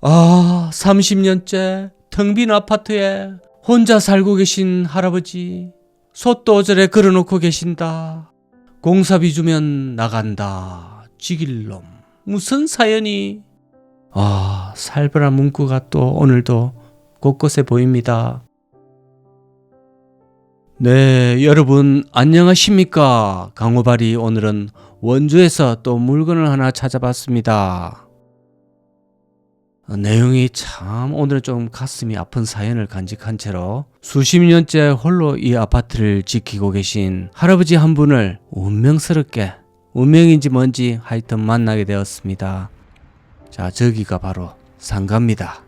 30년째 텅 빈 아파트에 혼자 살고 계신 할아버지, 솥도저래 걸어놓고 계신다. 공사비 주면 나간다. 지길놈. 무슨 사연이? 살벌한 문구가 또 오늘도 곳곳에 보입니다. 네, 여러분 안녕하십니까? 강호발이 오늘은 원주에서 또 물건을 하나 찾아봤습니다. 내용이 참 오늘은 좀 가슴이 아픈 사연을 간직한 채로 수십 년째 홀로 이 아파트를 지키고 계신 할아버지 한 분을 운명스럽게, 운명인지 뭔지 하여튼 만나게 되었습니다. 자, 저기가 바로 상가입니다.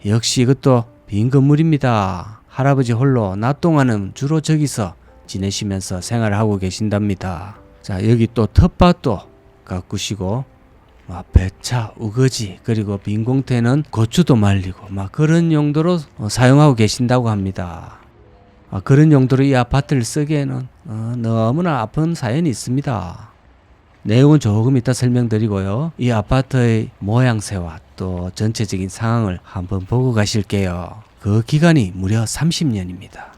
역시 이것도 빈 건물입니다. 할아버지 홀로 낮 동안은 주로 저기서 지내시면서 생활하고 계신답니다. 자, 여기 또 텃밭도 가꾸시고 배차, 우거지, 그리고 빈 공터에는 고추도 말리고 그런 용도로 사용하고 계신다고 합니다. 그런 용도로 이 아파트를 쓰기에는 너무나 아픈 사연이 있습니다. 내용은 조금 이따 설명드리고요. 이 아파트의 모양새와 또 전체적인 상황을 한번 보고 가실게요. 그 기간이 무려 30년입니다.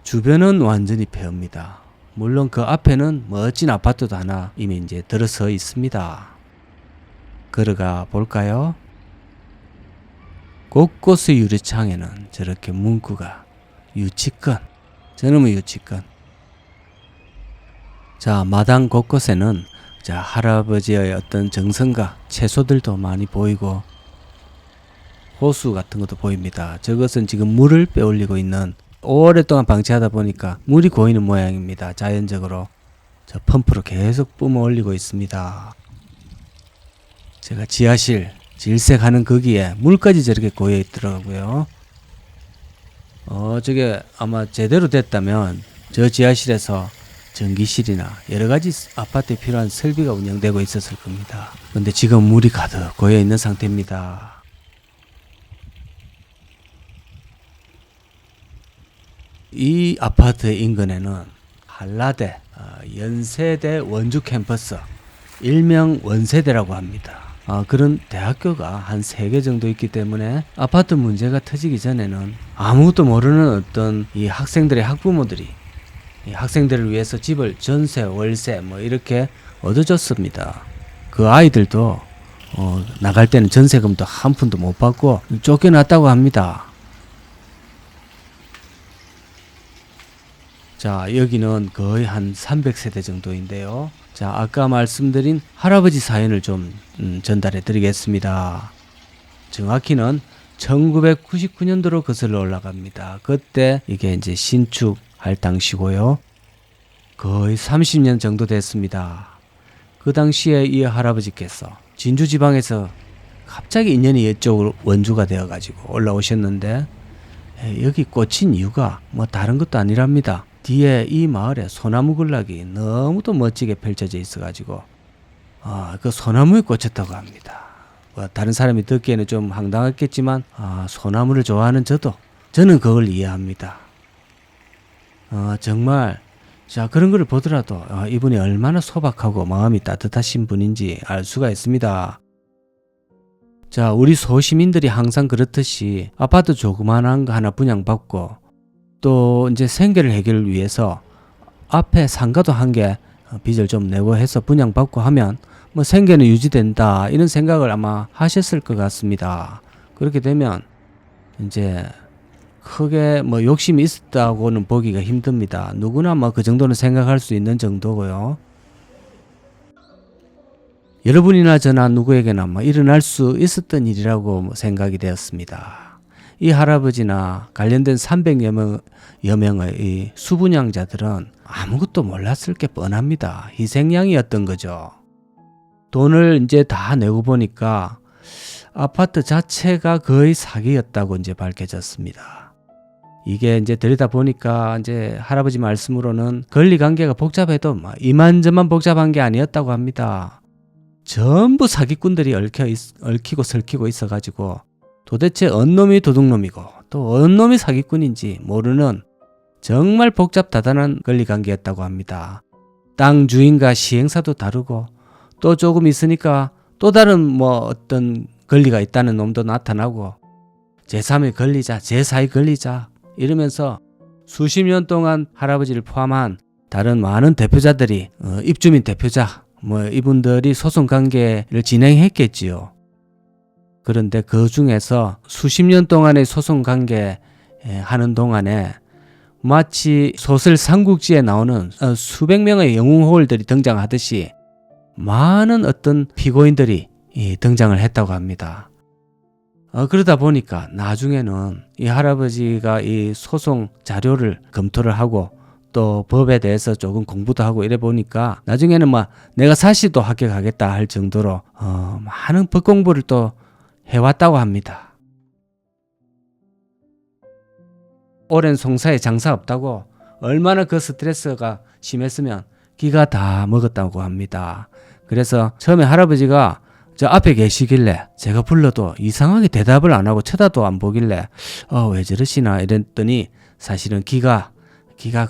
주변은 완전히 폐허입니다. 물론 그 앞에는 멋진 아파트도 하나 이미 이제 들어서 있습니다. 걸어가 볼까요? 곳곳의 유리창에는 저렇게 문구가 유치권, 저놈의 유치권. 자, 마당 곳곳에는 자, 할아버지의 어떤 정성과 채소들도 많이 보이고 호수 같은 것도 보입니다. 저것은 지금 물을 빼올리고 있는, 오랫동안 방치하다 보니까 물이 고이는 모양입니다. 자연적으로 저 펌프로 계속 뿜어 올리고 있습니다. 제가 지하실 질색하는 거기에 물까지 저렇게 고여 있더라고요. 저게 아마 제대로 됐다면 저 지하실에서 전기실이나 여러가지 아파트에 필요한 설비가 운영되고 있었을 겁니다. 근데 지금 물이 가득 고여 있는 상태입니다. 이 아파트 인근에는 한라대, 연세대 원주 캠퍼스, 일명 원세대라고 합니다. 그런 대학교가 한 3개 정도 있기 때문에 아파트 문제가 터지기 전에는 아무것도 모르는 어떤 이 학생들의 학부모들이 이 학생들을 위해서 집을 전세, 월세 이렇게 얻어줬습니다. 그 아이들도 나갈 때는 전세금도 한 푼도 못 받고 쫓겨났다고 합니다. 자, 여기는 거의 한 300세대 정도인데요. 자, 아까 말씀드린 할아버지 사연을 좀 전달해 드리겠습니다. 정확히는 1999년도로 거슬러 올라갑니다. 그때 이게 이제 신축할 당시고요. 거의 30년 정도 됐습니다. 그 당시에 이 할아버지께서 진주 지방에서 갑자기 인연이 이쪽으로 원주가 되어 가지고 올라오셨는데, 여기 꽂힌 이유가 다른 것도 아니랍니다. 뒤에 이 마을에 소나무 군락이 너무도 멋지게 펼쳐져 있어가지고 그 소나무에 꽂혔다고 합니다. 다른 사람이 듣기에는 좀 황당했겠지만 소나무를 좋아하는 저는 그걸 이해합니다. 정말 자, 그런 걸 보더라도 이분이 얼마나 소박하고 마음이 따뜻하신 분인지 알 수가 있습니다. 자, 우리 소시민들이 항상 그렇듯이 아파트 조그만한 거 하나 분양받고 또 이제 생계를 해결을 위해서 앞에 상가도 한 개 빚을 좀 내고 해서 분양받고 하면 생계는 유지된다, 이런 생각을 아마 하셨을 것 같습니다. 그렇게 되면 이제 크게 욕심이 있었다고는 보기가 힘듭니다. 누구나 그 정도는 생각할 수 있는 정도고요. 여러분이나 저나 누구에게나 일어날 수 있었던 일이라고 생각이 되었습니다. 이 할아버지나 관련된 300여 명의 이 수분양자들은 아무것도 몰랐을 게 뻔합니다. 희생양이었던 거죠. 돈을 이제 다 내고 보니까 아파트 자체가 거의 사기였다고 이제 밝혀졌습니다. 이게 이제 들여다보니까 이제 할아버지 말씀으로는 권리관계가 복잡해도 이만저만 복잡한 게 아니었다고 합니다. 전부 사기꾼들이 얽히고 설키고 있어가지고 도대체 어느 놈이 도둑놈이고 또 어느 놈이 사기꾼인지 모르는 정말 복잡다단한 권리관계였다고 합니다. 땅 주인과 시행사도 다르고 또 조금 있으니까 또 다른 어떤 권리가 있다는 놈도 나타나고 제3의 권리자, 제4의 권리자 이러면서 수십 년 동안 할아버지를 포함한 다른 많은 대표자들이 입주민 대표자 이분들이 소송 관계를 진행했겠지요. 그런데 그 중에서 수십 년 동안의 소송 관계 하는 동안에 마치 소설 삼국지에 나오는 수백 명의 영웅호월들이 등장하듯이 많은 어떤 피고인들이 등장을 했다고 합니다. 그러다 보니까 나중에는 이 할아버지가 이 소송 자료를 검토를 하고 또 법에 대해서 조금 공부도 하고 이래 보니까 나중에는 내가 사시도 합격하겠다 할 정도로 많은 법 공부를 또 해왔다고 합니다. 오랜 송사에 장사 없다고 얼마나 그 스트레스가 심했으면 기가 다 먹었다고 합니다. 그래서 처음에 할아버지가 저 앞에 계시길래 제가 불러도 이상하게 대답을 안 하고 쳐다도 안 보길래 왜 저러시나 이랬더니 사실은 기가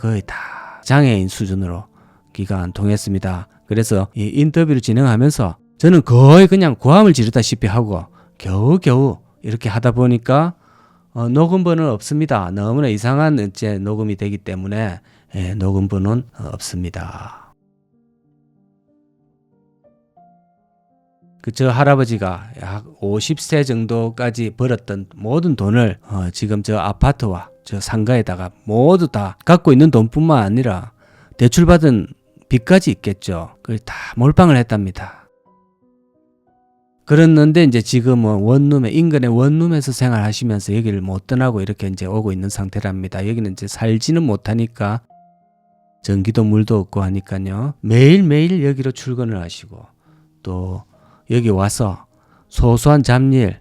거의 다 장애인 수준으로 기가 안 통했습니다. 그래서 이 인터뷰를 진행하면서 저는 거의 그냥 고함을 지르다시피 하고 겨우겨우 이렇게 하다 보니까 녹음본은 없습니다. 너무나 이상한 이제 녹음이 되기 때문에 녹음본은 없습니다. 저 할아버지가 약 50세 정도까지 벌었던 모든 돈을 지금 저 아파트와 저 상가에다가 모두 다 갖고 있는 돈뿐만 아니라 대출받은 빚까지 있겠죠. 그걸 다 몰빵을 했답니다. 그랬는데 이제 지금은 원룸에 인근의 원룸에서 생활하시면서 여기를 못 떠나고 이렇게 이제 오고 있는 상태랍니다. 여기는 이제 살지는 못하니까 전기도 물도 없고 하니까요. 매일매일 여기로 출근을 하시고 또 여기 와서 소소한 잡일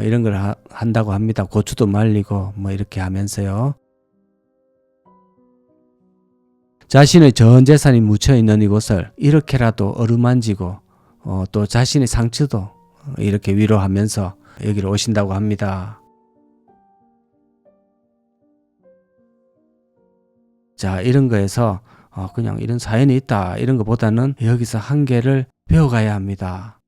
이런 걸 한다고 합니다. 고추도 말리고 이렇게 하면서요. 자신의 전 재산이 묻혀있는 이곳을 이렇게라도 어루만지고 또 자신의 상처도 이렇게 위로하면서 여기로 오신다고 합니다. 자, 이런 거에서 그냥 이런 사연이 있다 이런 것보다는 여기서 한계를 배워가야 합니다.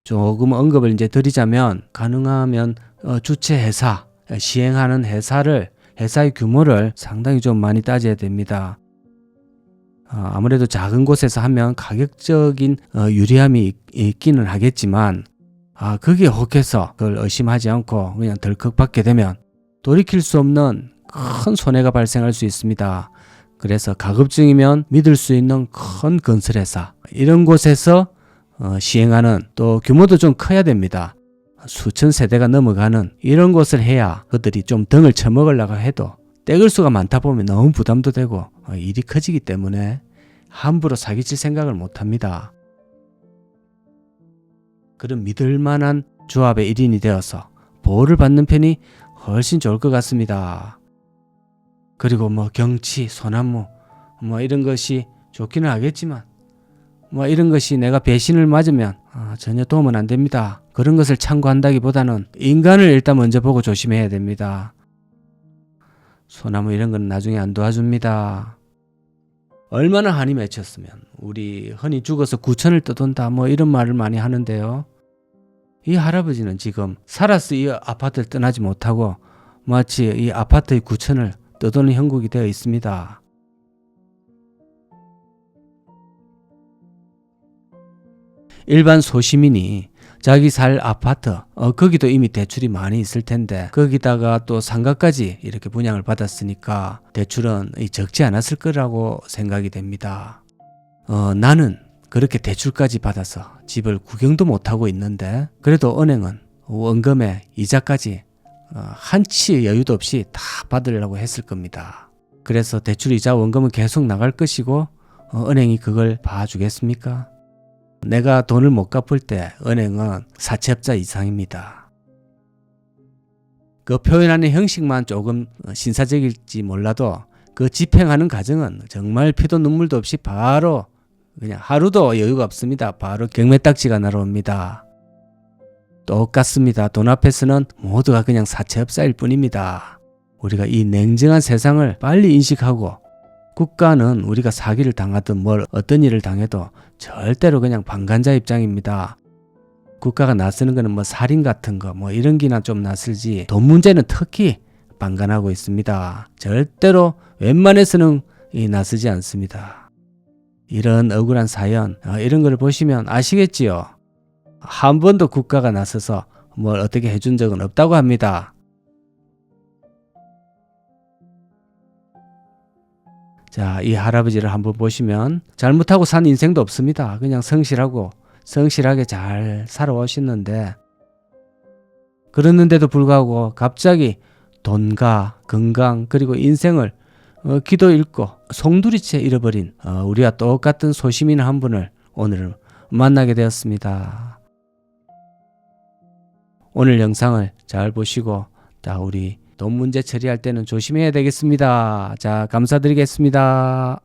조금 언급을 이제 드리자면 가능하면 주체 회사, 시행하는 회사의 규모를 상당히 좀 많이 따져야 됩니다. 아무래도 작은 곳에서 하면 가격적인 유리함이 있기는 하겠지만 거기에 혹해서 그걸 의심하지 않고 그냥 덜컥 받게 되면 돌이킬 수 없는 큰 손해가 발생할 수 있습니다. 그래서 가급적이면 믿을 수 있는 큰 건설회사 이런 곳에서 시행하는 또 규모도 좀 커야 됩니다. 수천 세대가 넘어가는 이런 곳을 해야 그들이 좀 등을 쳐먹으려고 해도 떼글 수가 많다 보면 너무 부담도 되고 일이 커지기 때문에 함부로 사기칠 생각을 못합니다. 그런 믿을만한 조합의 일인이 되어서 보호를 받는 편이 훨씬 좋을 것 같습니다. 그리고 경치, 소나무 이런 것이 좋기는 하겠지만 이런 것이 내가 배신을 맞으면 전혀 도움은 안 됩니다. 그런 것을 참고한다기보다는 인간을 일단 먼저 보고 조심해야 됩니다. 소나무 이런 건 나중에 안 도와줍니다. 얼마나 한이 맺혔으면 우리 흔히 죽어서 구천을 떠돈다 이런 말을 많이 하는데요. 이 할아버지는 지금 살아서 이 아파트를 떠나지 못하고 마치 이 아파트의 구천을 떠도는 형국이 되어 있습니다. 일반 소시민이 자기 살 아파트 거기도 이미 대출이 많이 있을 텐데 거기다가 또 상가까지 이렇게 분양을 받았으니까 대출은 적지 않았을 거라고 생각이 됩니다. 나는 그렇게 대출까지 받아서 집을 구경도 못하고 있는데 그래도 은행은 원금에 이자까지 한치의 여유도 없이 다 받으려고 했을 겁니다. 그래서 대출이자 원금은 계속 나갈 것이고 은행이 그걸 봐주겠습니까? 내가 돈을 못 갚을 때 은행은 사채업자 이상입니다. 그 표현하는 형식만 조금 신사적일지 몰라도 그 집행하는 과정은 정말 피도 눈물도 없이 바로 그냥 하루도 여유가 없습니다. 바로 경매딱지가 날아옵니다. 똑같습니다. 돈 앞에서는 모두가 그냥 사채업자일 뿐입니다. 우리가 이 냉정한 세상을 빨리 인식하고 국가는 우리가 사기를 당하든 어떤 일을 당해도 절대로 그냥 방관자 입장입니다. 국가가 나서는 거는 뭐 살인 같은 거 뭐 이런 기나 좀 나설지 돈 문제는 특히 방관하고 있습니다. 절대로 웬만해서는 나서지 않습니다. 이런 억울한 사연 이런 걸 보시면 아시겠지요? 한 번도 국가가 나서서 뭘 어떻게 해준 적은 없다고 합니다. 자, 이 할아버지를 한번 보시면 잘못하고 산 인생도 없습니다. 그냥 성실하게 잘 살아오셨는데 그랬는데도 불구하고 갑자기 돈과 건강 그리고 인생을 기도 잃고 송두리째 잃어버린 우리와 똑같은 소시민 한 분을 오늘 만나게 되었습니다. 오늘 영상을 잘 보시고 자, 우리 돈 문제 처리할 때는 조심해야 되겠습니다. 자, 감사드리겠습니다.